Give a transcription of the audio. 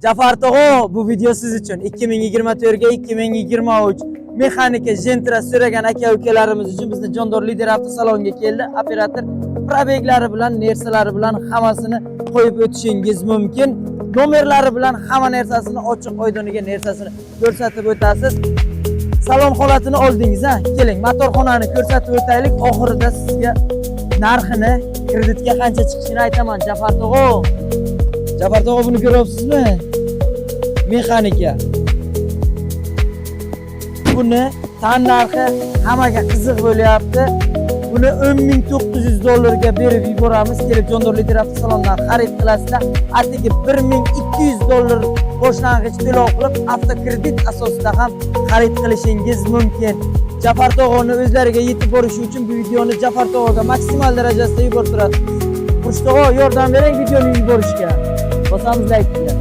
Jafar tog'o, bu video siz uchun 2024 ga 2023 mexanika Gentra so'ragan aka-ukalarimiz uchun bizni Jondor Lider avtosalonga keldi. Operator probeglari bilan, narsalari bilan hammasini qo'yib o'tishingiz mumkin. Nomerlari bilan hamma narsasini ochiq oydiniga narsasini ko'rsatib o'tasiz. Salon holatini oldingiz, ha? Keling, motorxonani ko'rsatib o'taylik. Oxirida sizga narxini, kreditga qancha chiqishini aytaman. Jafar tog'o, buni ko'ryapsizmi? Mexanika. Buni tan narxi hammaga qiziq bo'lyapti. Buni 10.900 dollarga berib yuboramiz. Kelib Jondor Lider avtosalondan xarid qilasizlar. Atigi 1.200 dollar boshlang'ich to'lov qilib, avtokredit asosida ham xarid qilishingiz mumkin. Jafar tog'oni o'zlariga yetib borish uchun bu videoni Jafar tog'oga maksimal darajasida yuborib turasiz. Xush tog'o, yordam bering videoni yuborishga. Bosamiz like.